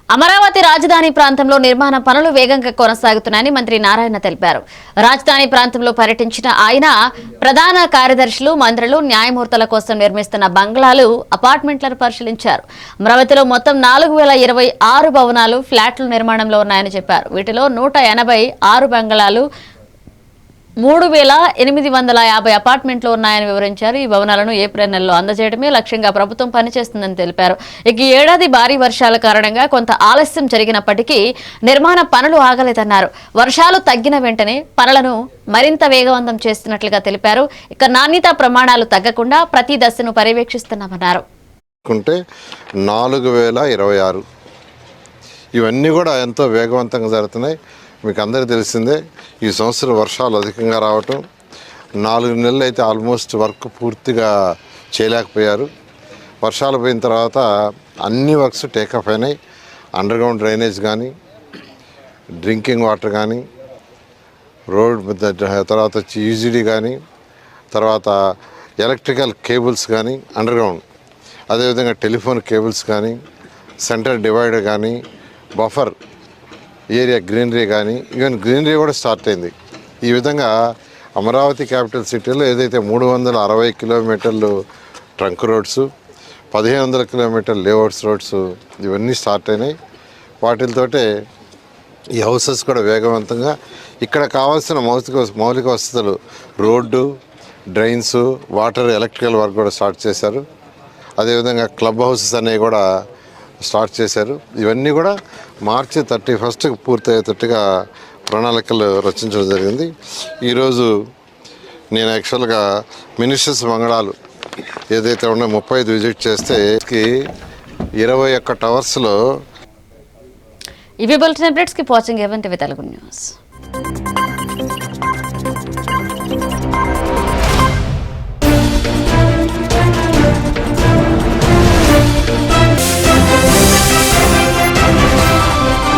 అమరావతి రాజధాని ప్రాంతంలో నిర్మాణ పనులు వేగంగా కొనసాగుతున్నాయని మంత్రి నారాయణ తెలిపారు. రాజధాని ప్రాంతంలో పర్యటించిన ఆయన ప్రధాన కార్యదర్శులు, మంత్రులు, న్యాయమూర్తుల కోసం నిర్మిస్తున్న బంగ్లాలు, అపార్ట్మెంట్లను పరిశీలించారు. అమరావతిలో మొత్తం 4026 భవనాలు, ఫ్లాట్లు నిర్మాణంలో ఉన్నాయని చెప్పారు. వీటిలో 186 బంగ్లాలు, 3850 అపార్ట్మెంట్లు ఉన్నాయని వివరించారు. ఈ భవనాలను ఏప్రిల్ నెలలో అందజేయడమే లక్ష్యంగా ప్రభుత్వం పనిచేస్తుందని తెలిపారు. ఇక ఈ ఏడాది భారీ వర్షాల కారణంగా కొంత ఆలస్యం జరిగినప్పటికీ నిర్మాణ పనులు ఆగలేదన్నారు. వర్షాలు తగ్గిన వెంటనే పనులను మరింత వేగవంతం చేస్తున్నట్లుగా తెలిపారు. ఇక నాణ్యతా ప్రమాణాలు తగ్గకుండా ప్రతి దశను పర్యవేక్షిస్తున్నామన్నారు. 4026 ఇవన్నీ కూడా ఎంతో వేగవంతంగా జరుగుతున్నాయి. మీకు అందరికీ తెలిసిందే, ఈ సంవత్సరం వర్షాలు అధికంగా రావటం, 4 నెలలు అయితే ఆల్మోస్ట్ వర్క్ పూర్తిగా చేయలేకపోయారు. వర్షాలు పోయిన తర్వాత అన్ని వర్క్స్ టేకప్ అయినాయి. అండర్గ్రౌండ్ డ్రైనేజ్ కానీ, డ్రింకింగ్ వాటర్ కానీ, రోడ్ తర్వాత వచ్చి యూజిడి కానీ, తర్వాత ఎలక్ట్రికల్ కేబుల్స్ కానీ అండర్గ్రౌండ్, అదేవిధంగా టెలిఫోన్ కేబుల్స్ కానీ, సెంటర్ డివైడర్ కానీ, బఫర్ ఏరియా గ్రీనరీ కానీ, ఈవెన్ గ్రీనరీ కూడా స్టార్ట్ అయింది. ఈ విధంగా అమరావతి క్యాపిటల్ సిటీలో ఏదైతే 360 కిలోమీటర్లు ట్రంక్ రోడ్స్, 1500 కిలోమీటర్లు లేఅవుట్స్ రోడ్స్ ఇవన్నీ స్టార్ట్ అయినాయి. వాటితోటే ఈ హౌసెస్ కూడా వేగవంతంగా ఇక్కడ కావాల్సిన మౌలిక వసతులు, road, drains, water, electrical work కూడా స్టార్ట్ చేశారు. అదేవిధంగా క్లబ్ హౌసెస్ అనేవి కూడా స్టార్ట్ చేశారు. ఇవన్నీ కూడా మార్చి 31కి పూర్తయ్యేటట్టుగా ప్రణాళికలు రచించడం జరిగింది. ఈరోజు నేను యాక్చువల్గా మినిస్టర్స్ బంగళాలు ఏదైతే ఉన్నాయో 35 విజిట్ చేస్తే 21 అవర్స్లో ఇవి బులెటిన్ అప్డేట్స్కి వాచింగ్ ఎవెంట్ తెలుగు న్యూస్.